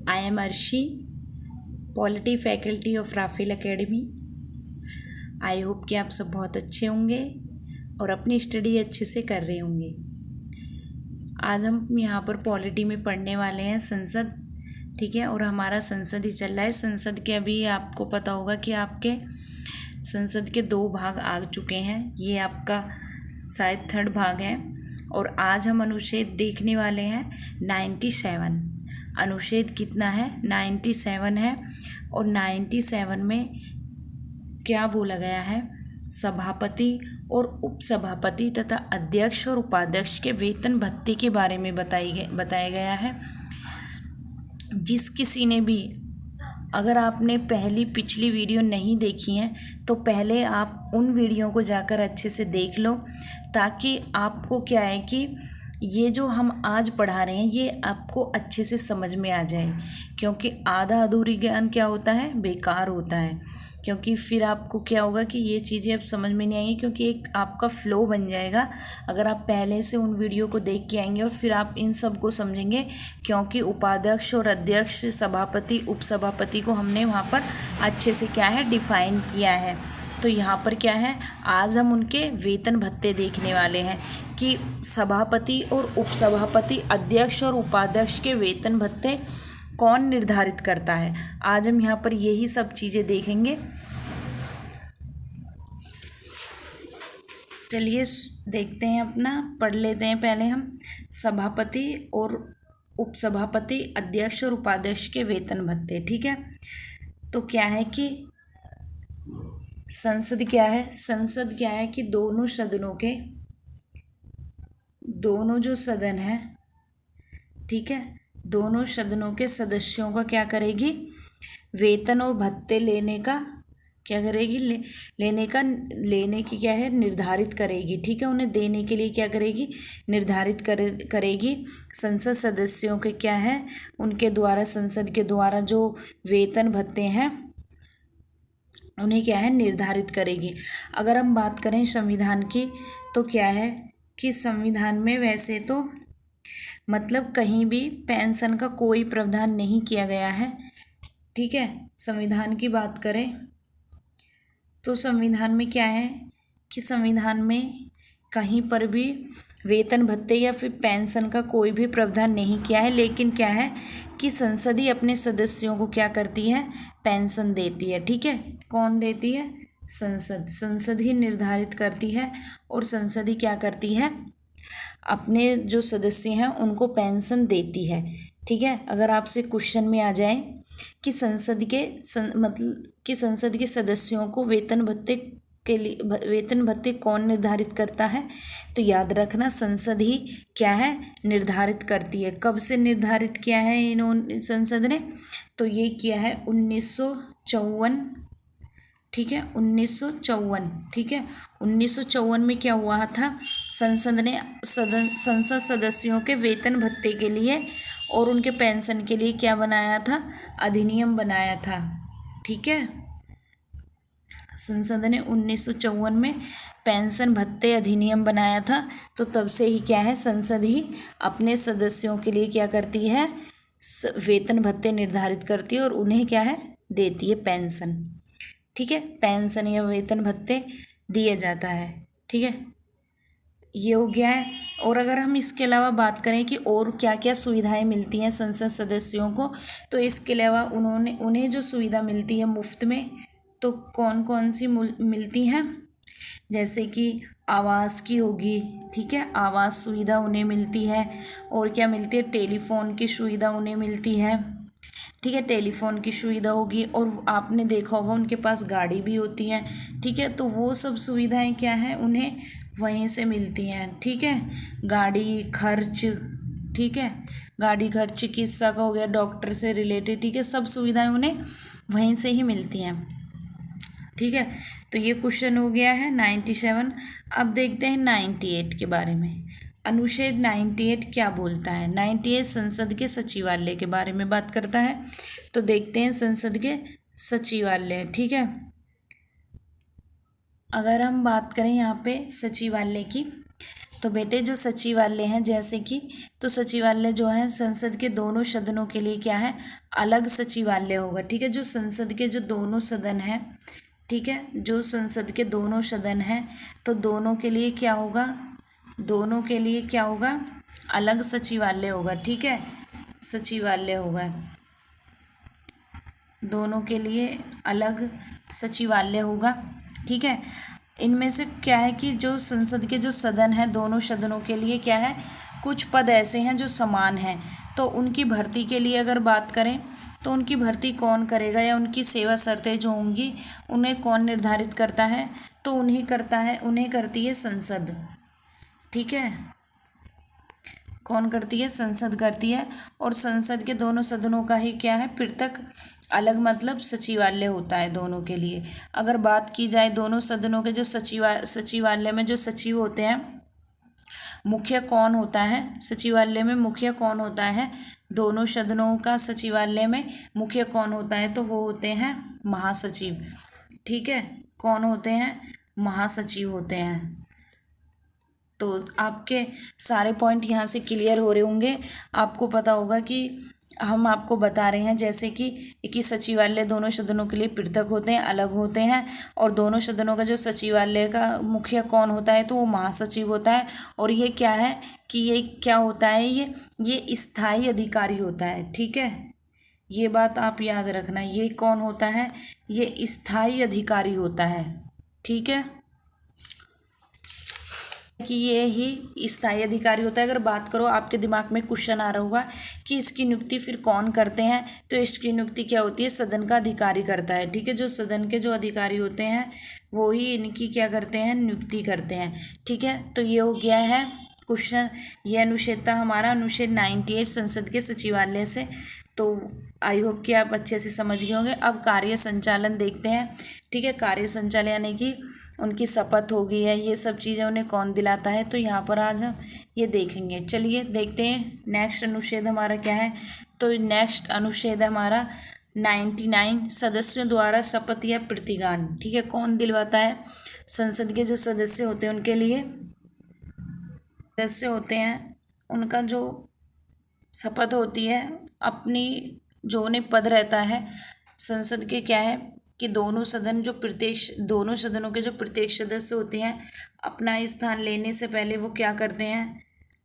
I am Arshi, polity faculty of Rafale academy. I hope कि आप सब बहुत अच्छे होंगे और अपनी स्टडी अच्छे से कर रहे होंगे। आज हम यहाँ पर पॉलिटी में पढ़ने वाले हैं संसद, ठीक है। और हमारा संसद ही चल रहा है। संसद के अभी आपको पता होगा कि आपके संसद के 2 भाग आ चुके हैं। ये आपका शायद 3rd भाग है और आज हम अनुच्छेद देखने वाले हैं 97। अनुच्छेद कितना है? 97 है। और 97 में क्या बोला गया है? सभापति और उपसभापति तथा अध्यक्ष और उपाध्यक्ष के वेतन भत्ते के बारे में बताया गया है। जिस किसी ने भी, अगर आपने पिछली वीडियो नहीं देखी है तो पहले आप उन वीडियो को जाकर अच्छे से देख लो, ताकि आपको क्या है कि ये जो हम आज पढ़ा रहे हैं ये आपको अच्छे से समझ में आ जाए। क्योंकि आधा अधूरी ज्ञान क्या होता है? बेकार होता है। क्योंकि फिर आपको क्या होगा कि ये चीज़ें अब समझ में नहीं आएंगी, क्योंकि एक आपका फ्लो बन जाएगा अगर आप पहले से उन वीडियो को देख के आएंगे और फिर आप इन सब को समझेंगे। क्योंकि उपाध्यक्ष और अध्यक्ष, सभापति, उपसभापति को हमने वहाँ पर अच्छे से क्या है डिफाइन किया है। तो यहाँ पर क्या है, आज हम उनके वेतन भत्ते देखने वाले हैं कि सभापति और उपसभापति, अध्यक्ष और उपाध्यक्ष के वेतन भत्ते कौन निर्धारित करता है। आज हम यहाँ पर यही सब चीज़ें देखेंगे। चलिए देखते हैं, अपना पढ़ लेते हैं पहले हम सभापति और उपसभापति, अध्यक्ष और उपाध्यक्ष के वेतन भत्ते, ठीक है। तो क्या है कि संसद क्या है? संसद क्या है कि दोनों जो सदन है, ठीक है, दोनों सदनों के सदस्यों का क्या करेगी? वेतन और भत्ते लेने का क्या करेगी? लेने की क्या है? निर्धारित करेगी, ठीक है। उन्हें देने के लिए क्या करेगी? निर्धारित करेगी। संसद सदस्यों के क्या है, उनके द्वारा, संसद के द्वारा जो वेतन भत्ते हैं उन्हें क्या है? निर्धारित करेगी। अगर हम बात करें संविधान की तो क्या है कि संविधान में वैसे तो मतलब कहीं भी पेंशन का कोई प्रावधान नहीं किया गया है, ठीक है। संविधान की बात करें तो संविधान में क्या है कि संविधान में कहीं पर भी वेतन भत्ते या फिर पेंशन का कोई भी प्रावधान नहीं किया है। लेकिन क्या है कि संसद ही अपने सदस्यों को क्या करती है? पेंशन देती है, ठीक है। कौन देती है? संसद ही निर्धारित करती है और संसद ही क्या करती है? अपने जो सदस्य हैं उनको पेंशन देती है, ठीक है। अगर आपसे क्वेश्चन में आ जाए कि संसद के सदस्यों को वेतन भत्ते कौन निर्धारित करता है, तो याद रखना संसद ही क्या है? निर्धारित करती है। कब से निर्धारित किया है इन्होंने, संसद ने? तो ये किया है 1954, ठीक है, 1954, ठीक है। 1954 में क्या हुआ था? संसद ने संसद सदस्यों के वेतन भत्ते के लिए और उनके पेंशन के लिए क्या बनाया था? अधिनियम बनाया था, ठीक है। संसद ने 1954 में पेंशन भत्ते अधिनियम बनाया था। तो तब से ही क्या है, संसद ही अपने सदस्यों के लिए क्या करती है? वेतन भत्ते निर्धारित करती है और उन्हें क्या है? देती है पेंशन, ठीक है। पेंशन या वेतन भत्ते दिया जाता है, ठीक है। ये हो गया है। और अगर हम इसके अलावा बात करें कि और क्या क्या सुविधाएं मिलती हैं संसद सदस्यों को, तो इसके अलावा उन्हें जो सुविधा मिलती है मुफ्त में, तो कौन कौन सी मिलती हैं? जैसे कि आवास की होगी, ठीक है, आवास सुविधा उन्हें मिलती है। और क्या मिलती है? टेलीफोन की सुविधा उन्हें मिलती है, ठीक है, टेलीफोन की सुविधा होगी। और आपने देखा होगा उनके पास गाड़ी भी होती है, ठीक है। तो वो सब सुविधाएं क्या हैं? उन्हें वहीं से मिलती हैं, ठीक है। गाड़ी खर्च, ठीक है, गाड़ी खर्च, चिकित्सा का हो गया, डॉक्टर से रिलेटेड, ठीक है, सब सुविधाएं उन्हें वहीं से ही मिलती हैं, ठीक है। तो ये क्वेश्चन हो गया है 97। अब देखते हैं 98 के बारे में। अनुच्छेद 98 क्या बोलता है? 98 संसद के सचिवालय के बारे में बात करता है। तो देखते हैं संसद के सचिवालय, ठीक है। अगर हम बात करें यहाँ पे सचिवालय की, तो बेटे जो सचिवालय हैं, जैसे कि तो सचिवालय जो है संसद के दोनों सदनों के लिए क्या है, अलग सचिवालय होगा। ठीक है, जो संसद के जो दोनों सदन हैं, ठीक है, जो संसद के दोनों सदन हैं, तो दोनों के लिए क्या होगा, दोनों के लिए क्या होगा, अलग सचिवालय होगा। ठीक है, सचिवालय होगा, दोनों के लिए अलग सचिवालय होगा। ठीक है, इनमें से क्या है कि जो संसद के जो सदन हैं, दोनों सदनों के लिए क्या है, कुछ पद ऐसे हैं जो समान हैं, तो उनकी भर्ती के लिए अगर बात करें तो उनकी भर्ती कौन करेगा, या उनकी सेवा शर्तें जो होंगी उन्हें कौन निर्धारित करता है, तो उन्हें करता है, उन्हें करती है संसद। ठीक है, कौन करती है, संसद करती है। और संसद के दोनों सदनों का ही क्या है, पृथक अलग मतलब सचिवालय होता है दोनों के लिए। अगर बात की जाए दोनों सदनों के जो सचिवालय में जो सचिव होते हैं, मुख्य कौन होता है, सचिवालय में मुख्य कौन होता है, दोनों सदनों का सचिवालय में मुख्य कौन होता है, तो वो होते हैं महासचिव। ठीक है, कौन होते हैं, महासचिव होते हैं। तो आपके सारे पॉइंट यहाँ से क्लियर हो रहे होंगे। आपको पता होगा कि हम आपको बता रहे हैं जैसे कि एक ही सचिवालय दोनों सदनों के लिए पृथक होते हैं, अलग होते हैं, और दोनों सदनों का जो सचिवालय का मुखिया कौन होता है, तो वो महासचिव होता है। और ये क्या है कि ये क्या होता है, ये स्थायी अधिकारी होता है। ठीक है, ये बात आप याद रखना, ये कौन होता है, ये स्थायी अधिकारी होता है। ठीक है, कि ये ही स्थायी अधिकारी होता है। अगर बात करो, आपके दिमाग में क्वेश्चन आ रहा होगा कि इसकी नियुक्ति फिर कौन करते हैं, तो इसकी नियुक्ति क्या होती है, सदन का अधिकारी करता है। ठीक है, जो सदन के जो अधिकारी होते हैं वो ही इनकी क्या करते हैं, नियुक्ति करते हैं। ठीक है, तो ये हो गया है क्वेश्चन, ये अनुच्छेद था हमारा, अनुच्छेद 98 संसद के सचिवालय से। तो आई होप कि आप अच्छे से समझ गए होंगे। अब कार्य संचालन देखते हैं। ठीक है, कार्य संचालन यानी कि उनकी शपथ हो गई है, ये सब चीज़ें उन्हें कौन दिलाता है, तो यहाँ पर आज हम ये देखेंगे। चलिए देखते हैं नेक्स्ट अनुच्छेद हमारा क्या है। तो नेक्स्ट अनुच्छेद हमारा 99, सदस्यों द्वारा शपथ या प्रतिज्ञान। ठीक है, कौन दिलवाता है, संसद के जो सदस्य होते हैं उनके लिए, सदस्य होते हैं उनका जो शपथ होती है, अपनी जो उन्हें पद रहता है संसद के, क्या है कि दोनों सदनों के जो प्रत्येक सदस्य होते हैं, अपना स्थान लेने से पहले वो क्या करते हैं,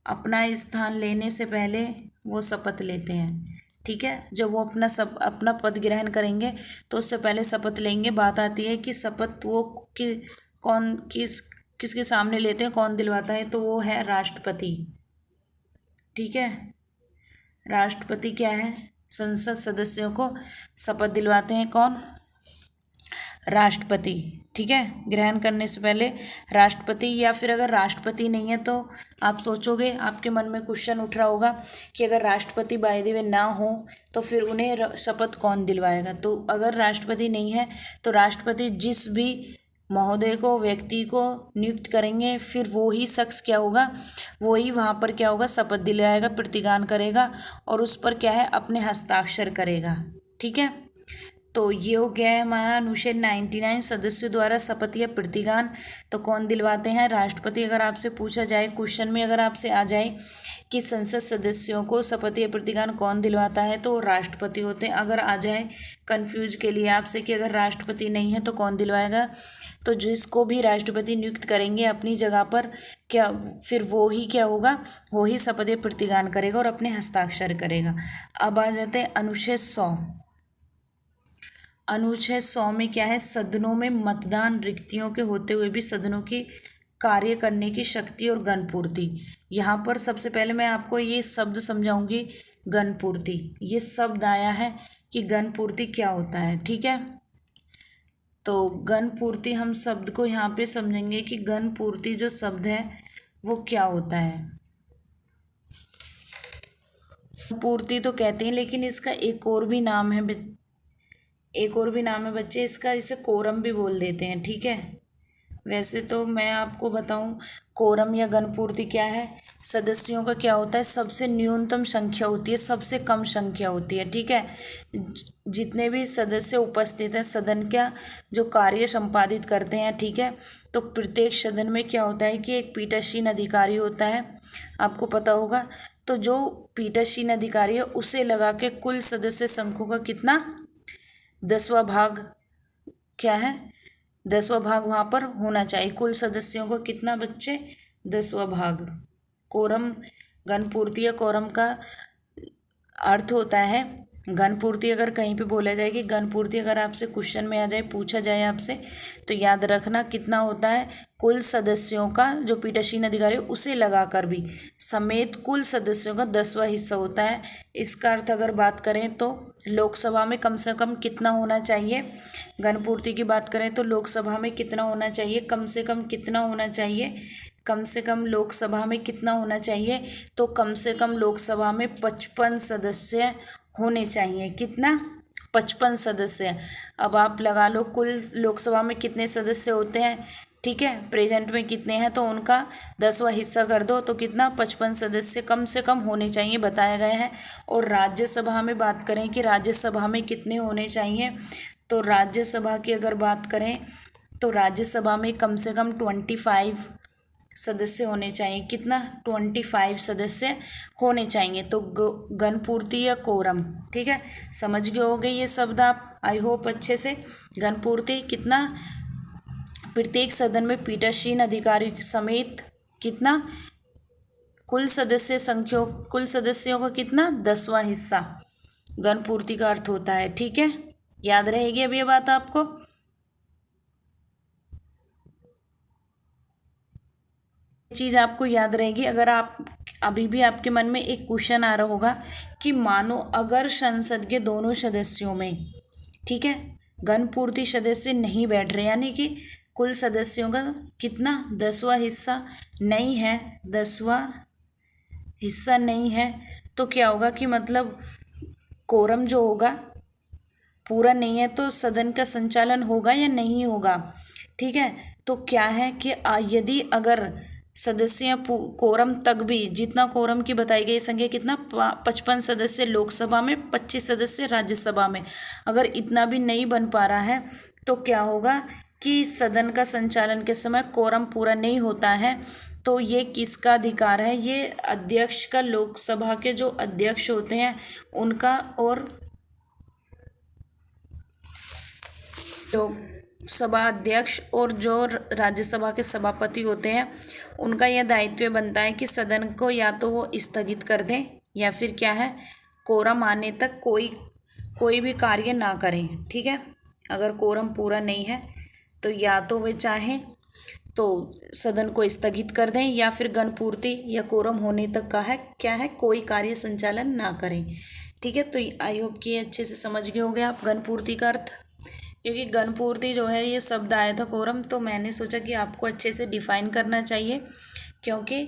अपना स्थान लेने से पहले वो शपथ लेते हैं। ठीक है, जब वो अपना पद ग्रहण करेंगे तो उससे पहले शपथ लेंगे। बात आती है कि शपथ वो किसके सामने लेते हैं, कौन दिलवाता है, तो वो है राष्ट्रपति। ठीक है, राष्ट्रपति क्या है, संसद सदस्यों को शपथ दिलवाते हैं, कौन, राष्ट्रपति। ठीक है, ग्रहण करने से पहले राष्ट्रपति, या फिर अगर राष्ट्रपति नहीं है तो आप सोचोगे, आपके मन में क्वेश्चन उठ रहा होगा कि अगर राष्ट्रपति बाय द वे ना हो तो फिर उन्हें शपथ कौन दिलवाएगा। तो अगर राष्ट्रपति नहीं है तो राष्ट्रपति जिस भी महोदय को, व्यक्ति को नियुक्त करेंगे, फिर वो ही शख्स क्या होगा, वो ही वहाँ पर क्या होगा, शपथ दिलाएगा, प्रतिज्ञान करेगा, और उस पर क्या है, अपने हस्ताक्षर करेगा। ठीक है, तो ये हो गया है हमारा अनुच्छेद 99, सदस्यों द्वारा शपथ या प्रतिज्ञान। तो कौन दिलवाते हैं, राष्ट्रपति। अगर आपसे पूछा जाए क्वेश्चन में, अगर आपसे आ जाए कि संसद सदस्यों को शपथ या प्रतिज्ञान कौन दिलवाता है, तो राष्ट्रपति होते हैं। अगर आ जाए कंफ्यूज के लिए आपसे कि अगर राष्ट्रपति नहीं है तो कौन दिलवाएगा, तो जिसको भी राष्ट्रपति नियुक्त करेंगे अपनी जगह पर, क्या फिर वो ही क्या होगा, वो ही शपथ या प्रतिज्ञान करेगा और अपने हस्ताक्षर करेगा। अब आ जाते हैं अनुच्छेद 100। अनुच्छेद 100 में क्या है, सदनों में मतदान रिक्तियों के होते हुए भी सदनों की कार्य करने की शक्ति और गणपूर्ति। यहाँ पर सबसे पहले मैं आपको ये शब्द समझाऊंगी, गणपूर्ति। ये शब्द आया है कि गणपूर्ति क्या होता है। ठीक है, तो गणपूर्ति हम शब्द को यहाँ पे समझेंगे कि गणपूर्ति जो शब्द है वो क्या होता है। पूर्ति तो कहते हैं, लेकिन इसका एक और भी नाम है, बच्चे, इसका इसे कोरम भी बोल देते हैं। ठीक है, वैसे तो मैं आपको बताऊं कोरम या गणपूर्ति क्या है, सदस्यों का क्या होता है, सबसे न्यूनतम संख्या होती है, सबसे कम संख्या होती है। ठीक है, जितने भी सदस्य उपस्थित हैं सदन का जो कार्य संपादित करते हैं, ठीक है, तो प्रत्येक सदन में क्या होता है कि एक पीठासीन अधिकारी होता है, आपको पता होगा। तो जो पीठासीन अधिकारी है उसे लगा के कुल सदस्य संख्या का कितना 10वां भाग क्या है, 10वां भाग वहाँ पर होना चाहिए। कुल सदस्यों को कितना बच्चे, 10वां भाग। कोरम, घनपूर्ति या कोरम का अर्थ होता है घनपूर्ति। अगर कहीं पे बोला जाए कि घनपूर्ति, अगर आपसे क्वेश्चन में आ जाए, पूछा जाए आपसे, तो याद रखना कितना होता है, कुल सदस्यों का जो पीठासीन अधिकारी उसे लगाकर भी समेत कुल सदस्यों का 10वां हिस्सा होता है। इसका अर्थ अगर बात करें तो लोकसभा में कम से कम कितना होना चाहिए, घनपूर्ति की बात करें तो लोकसभा में कितना होना चाहिए, कम से कम कितना होना चाहिए, कम से कम लोकसभा में कितना होना चाहिए, तो कम से कम लोकसभा में 55 सदस्य होने चाहिए। कितना, 55 सदस्य। अब आप लगा लो कुल लोकसभा में कितने सदस्य होते हैं, ठीक है, प्रेजेंट में कितने हैं, तो उनका 10वां हिस्सा कर दो तो कितना, 55 सदस्य कम से कम होने चाहिए बताया गया है। और राज्यसभा में बात करें कि राज्यसभा में कितने होने चाहिए, तो राज्यसभा की अगर बात करें तो राज्यसभा में कम से कम 25 सदस्य होने चाहिए। कितना, 25 सदस्य होने चाहिए। तो घनपूर्ति या कोरम, ठीक है, समझ गए होंगे ये शब्द आप, आई होप अच्छे से। घनपूर्ति कितना, प्रत्येक सदन में पीठासीन अधिकारी समेत कितना, कुल सदस्य संख्या, कुल सदस्यों का कितना, 10वां हिस्सा घनपूर्ति का अर्थ होता है। ठीक है, याद रहेगी अब ये बात आपको। चीज़ आपको याद रहेगी। अगर आप अभी भी आपके मन में एक क्वेश्चन आ रहा होगा कि मानो अगर संसद के दोनों सदस्यों में, ठीक है, घनपूर्ति सदस्य नहीं बैठ रहे, यानी कि कुल सदस्यों का कितना, 10वां हिस्सा नहीं है, 10वां हिस्सा नहीं है, तो क्या होगा कि मतलब कोरम जो होगा पूरा नहीं है, तो सदन का संचालन होगा या नहीं होगा। ठीक है, तो क्या है कि यदि अगर सदस्य कोरम तक भी, जितना कोरम की बताई गई संख्या कितना, 55 सदस्य लोकसभा में, 25 सदस्य राज्यसभा में, अगर इतना भी नहीं बन पा रहा है तो क्या होगा कि सदन का संचालन के समय कोरम पूरा नहीं होता है। तो ये किसका अधिकार है, ये अध्यक्ष का, लोकसभा के जो अध्यक्ष होते हैं उनका, और जो सभा अध्यक्ष और जो राज्यसभा के सभापति होते हैं उनका यह दायित्व बनता है कि सदन को या तो वो स्थगित कर दें या फिर क्या है, कोरम आने तक कोई भी कार्य ना करें। ठीक है, अगर कोरम पूरा नहीं है तो या तो वे चाहें तो सदन को स्थगित कर दें या फिर घनपूर्ति या कोरम होने तक का है क्या है, कोई कार्य संचालन ना करें। ठीक है, तो आई होप कि अच्छे से समझ गए होंगे आप घनपूर्ति का अर्थ। क्योंकि घनपूर्ति जो है ये शब्द आया था कोरम, तो मैंने सोचा कि आपको अच्छे से डिफाइन करना चाहिए, क्योंकि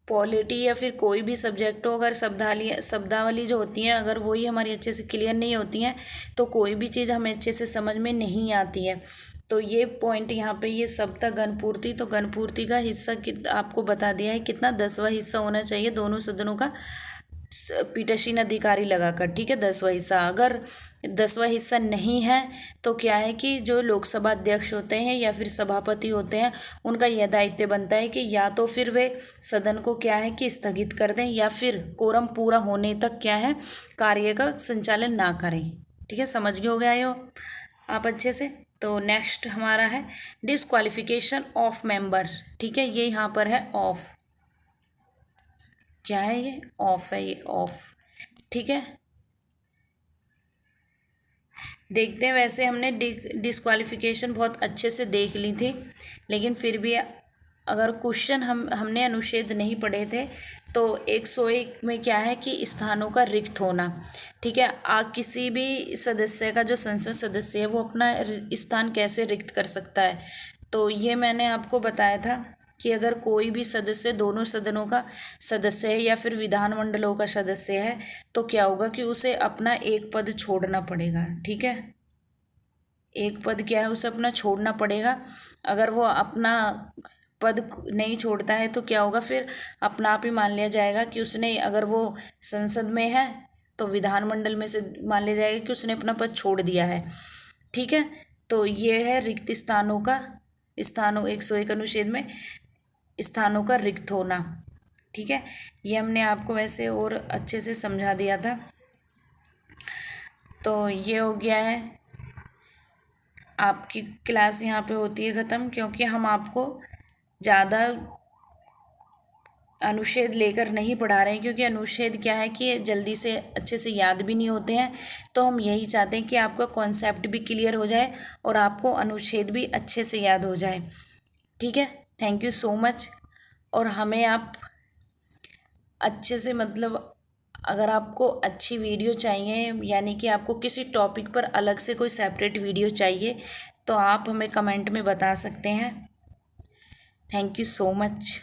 पॉलिटी या फिर कोई भी सब्जेक्ट हो, अगर शब्दावली जो होती हैं अगर वही हमारी अच्छे से क्लियर नहीं होती हैं तो कोई भी चीज़ हमें अच्छे से समझ में नहीं आती है। तो ये पॉइंट यहाँ पे ये शब्द था घनपूर्ति, तो घनपूर्ति का हिस्सा आपको बता दिया है कितना, 10वां हिस्सा होना चाहिए दोनों सदनों का पीठासीन अधिकारी लगाकर। ठीक है, 10वां हिस्सा, अगर 10वां हिस्सा नहीं है तो क्या है कि जो लोकसभा अध्यक्ष होते हैं या फिर सभापति होते हैं उनका यह दायित्व बनता है कि या तो फिर वे सदन को क्या है कि स्थगित कर दें या फिर कोरम पूरा होने तक क्या है, कार्य का संचालन ना करें। ठीक है, समझ गए हो गया हो आप अच्छे से। तो नेक्स्ट हमारा है डिस्क्वालिफिकेशन ऑफ मेंबर्स। ठीक है, ये यहाँ पर है ऑफ, क्या है ये, ऑफ है, ये ऑफ। ठीक है, देखते हैं, वैसे हमने डिस्क्वालिफिकेशन बहुत अच्छे से देख ली थी, लेकिन फिर भी अगर क्वेश्चन हमने अनुच्छेद नहीं पढ़े थे तो 101 में क्या है कि स्थानों का रिक्त होना। ठीक है, किसी भी सदस्य का, जो संसद सदस्य है वो अपना स्थान कैसे रिक्त कर सकता है, तो ये मैंने आपको बताया था कि अगर कोई भी सदस्य दोनों सदनों का सदस्य है या फिर विधानमंडलों का सदस्य है तो क्या होगा कि उसे अपना एक पद छोड़ना पड़ेगा। ठीक है, एक पद क्या है, उसे अपना छोड़ना पड़ेगा। अगर वो अपना पद नहीं छोड़ता है तो क्या होगा, फिर अपना आप ही मान लिया जाएगा कि उसने, अगर वो संसद में है तो विधानमंडल में से मान लिया जाएगा कि उसने अपना पद छोड़ दिया है। ठीक है, तो ये है रिक्त स्थानों का, स्थानों 101 अनुच्छेद में स्थानों का रिक्त होना। ठीक है, ये हमने आपको वैसे और अच्छे से समझा दिया था। तो ये हो गया है, आपकी क्लास यहाँ पे होती है ख़त्म, क्योंकि हम आपको ज़्यादा अनुच्छेद लेकर नहीं पढ़ा रहे हैं, क्योंकि अनुच्छेद क्या है कि जल्दी से अच्छे से याद भी नहीं होते हैं। तो हम यही चाहते हैं कि आपका कॉन्सेप्ट भी क्लियर हो जाए और आपको अनुच्छेद भी अच्छे से याद हो जाए। ठीक है, थैंक यू सो मच। और हमें आप अच्छे से, मतलब अगर आपको अच्छी वीडियो चाहिए, यानी कि आपको किसी टॉपिक पर अलग से कोई सेपरेट वीडियो चाहिए, तो आप हमें कमेंट में बता सकते हैं। Thank you so much.